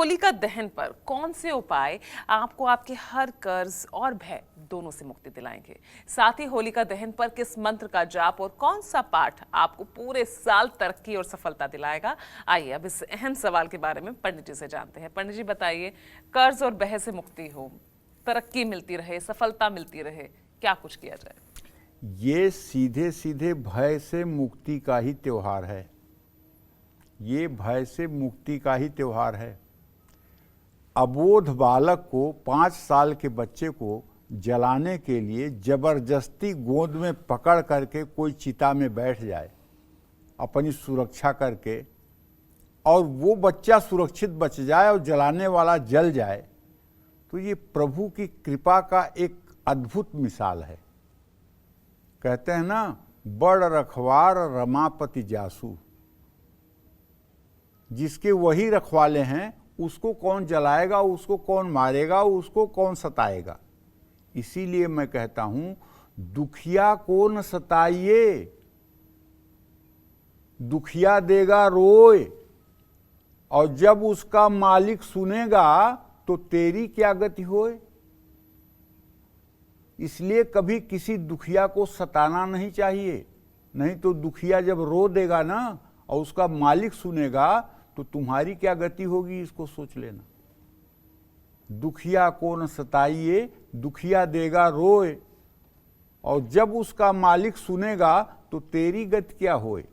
होलिका दहन पर कौन से उपाय आपको आपके हर कर्ज और भय दोनों से मुक्ति दिलाएंगे? साथ ही होलिका दहन पर किस मंत्र का जाप और कौन सा पाठ आपको पूरे साल तरक्की और सफलता दिलाएगा? आइए अब इस अहम सवाल के बारे में पंडित जी से जानते हैं। पंडित जी बताइए, कर्ज और भय से मुक्ति हो, तरक्की मिलती रहे, सफलता मिलती रहे, क्या कुछ किया जाए? ये सीधे सीधे भय से मुक्ति का ही त्योहार है। ये भय से मुक्ति का ही त्योहार है। अबोध बालक को, 5 साल के बच्चे को जलाने के लिए जबरदस्ती गोद में पकड़ करके कोई चिता में बैठ जाए अपनी सुरक्षा करके, और वो बच्चा सुरक्षित बच जाए और जलाने वाला जल जाए, तो ये प्रभु की कृपा का एक अद्भुत मिसाल है। कहते हैं ना, बड़ रखवार रमापति जासू। जिसके वही रखवाले हैं उसको कौन जलाएगा, उसको कौन मारेगा, उसको कौन सताएगा। इसीलिए मैं कहता हूं, दुखिया को न सताइए, दुखिया देगा रोए, और जब उसका मालिक सुनेगा तो तेरी क्या गति होए। इसलिए कभी किसी दुखिया को सताना नहीं चाहिए, नहीं तो दुखिया जब रो देगा ना और उसका मालिक सुनेगा तो तुम्हारी क्या गति होगी, इसको सोच लेना। दुखिया को न सताइए, दुखिया देगा रोए, और जब उसका मालिक सुनेगा तो तेरी गति क्या होए।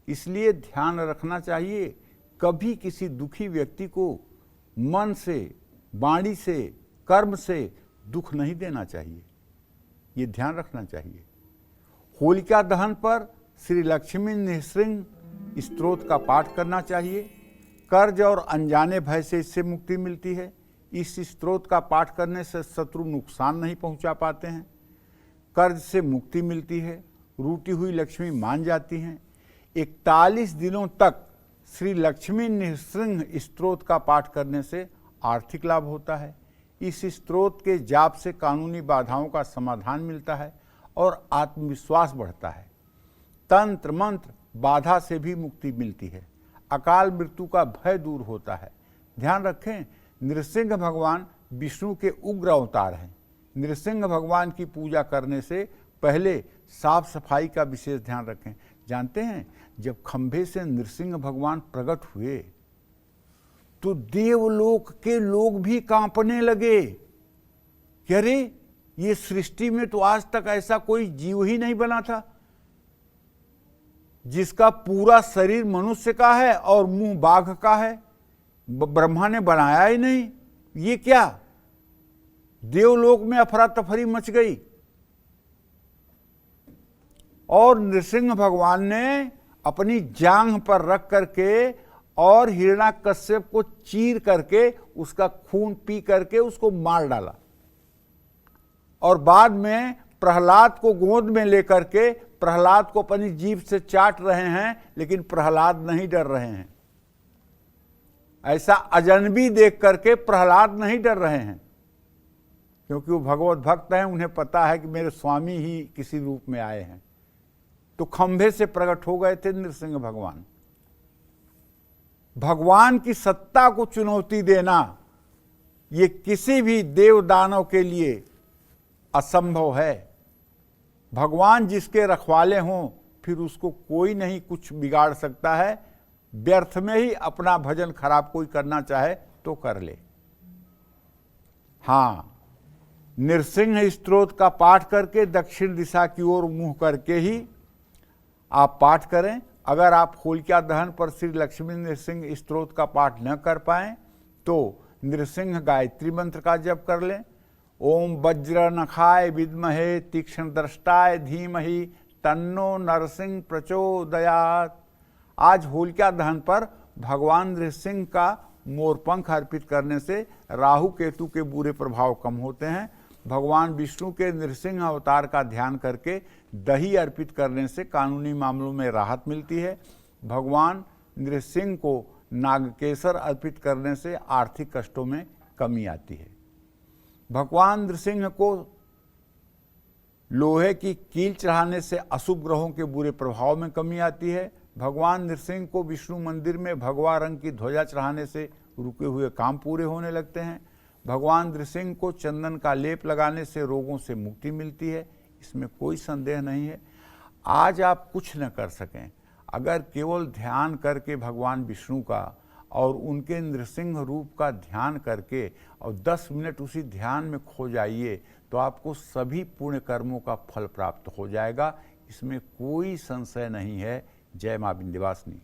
इसलिए ध्यान रखना चाहिए, कभी किसी दुखी व्यक्ति को मन से, वाणी से, कर्म से दुख नहीं देना चाहिए। ये ध्यान रखना चाहिए। होलिका दहन पर श्री लक्ष्मी नृसिंह स्तोत्र का पाठ करना चाहिए। कर्ज और अनजाने भय से इससे मुक्ति मिलती है। इस स्तोत्र का पाठ करने से शत्रु नुकसान नहीं पहुंचा पाते हैं। कर्ज से मुक्ति मिलती है, रूठी हुई लक्ष्मी मान जाती हैं। 41 दिनों तक श्री लक्ष्मी नृसिंह स्तोत्र का पाठ करने से आर्थिक लाभ होता है। इस स्तोत्र के जाप से कानूनी बाधाओं का समाधान मिलता है और आत्मविश्वास बढ़ता है। तंत्र मंत्र बाधा से भी मुक्ति मिलती है। अकाल मृत्यु का भय दूर होता है। ध्यान रखें, नृसिंह भगवान विष्णु के उग्र अवतार हैं। नृसिंह भगवान की पूजा करने से पहले साफ सफाई का विशेष ध्यान रखें। जानते हैं, जब खंभे से नृसिंह भगवान प्रकट हुए तो देवलोक के लोग भी कांपने लगे कि अरे, ये सृष्टि में तो आज तक ऐसा कोई जीव ही नहीं बना था जिसका पूरा शरीर मनुष्य का है और मुंह बाघ का है। ब्रह्मा ने बनाया ही नहीं, ये क्या। देवलोक में अफरा तफरी मच गई, और नृसिंह भगवान ने अपनी जांघ पर रख करके और हिरण्याकश्यप को चीर करके उसका खून पी करके उसको मार डाला, और बाद में प्रहलाद को गोद में लेकर के प्रहलाद को अपनी जीभ से चाट रहे हैं, लेकिन प्रहलाद नहीं डर रहे हैं। ऐसा अजनबी देख करके प्रहलाद नहीं डर रहे हैं, क्योंकि वो भगवत भक्त हैं। उन्हें पता है कि मेरे स्वामी ही किसी रूप में आए हैं। तो खंभे से प्रकट हो गए थे नृसिंह भगवान। भगवान की सत्ता को चुनौती देना ये किसी भी देव दानव के लिए असंभव है। भगवान जिसके रखवाले हों, फिर उसको कोई नहीं कुछ बिगाड़ सकता है। व्यर्थ में ही अपना भजन खराब कोई करना चाहे तो कर ले। हाँ, नृसिंह स्तोत्र का पाठ करके दक्षिण दिशा की ओर मुंह करके ही आप पाठ करें। अगर आप होलिका दहन पर श्री लक्ष्मी नृसिंह स्तोत्र का पाठ न कर पाएं तो नृसिंह गायत्री मंत्र का जप कर लें। ओम वज्र नखाय विद्महे तीक्ष्ण दृष्टाय धीमहि तन्नो नरसिंह प्रचोदयात्। आज होलिका दहन पर भगवान नृसिंह का मोरपंख अर्पित करने से राहु केतु के बुरे प्रभाव कम होते हैं। भगवान विष्णु के नृसिंह अवतार का ध्यान करके दही अर्पित करने से कानूनी मामलों में राहत मिलती है। भगवान नृसिंह को नागकेसर अर्पित करने से आर्थिक कष्टों में कमी आती है। भगवान नृसिंह को लोहे की कील चढ़ाने से अशुभ ग्रहों के बुरे प्रभाव में कमी आती है। भगवान नृसिंह को विष्णु मंदिर में भगवा रंग की ध्वजा चढ़ाने से रुके हुए काम पूरे होने लगते हैं। भगवान नृसिंह को चंदन का लेप लगाने से रोगों से मुक्ति मिलती है, इसमें कोई संदेह नहीं है। आज आप कुछ न कर सकें, अगर केवल ध्यान करके भगवान विष्णु का और उनके नृसिंह रूप का ध्यान करके और 10 मिनट उसी ध्यान में खो जाइए तो आपको सभी पुण्य कर्मों का फल प्राप्त हो जाएगा, इसमें कोई संशय नहीं है। जय मां विंध्यवासिनी।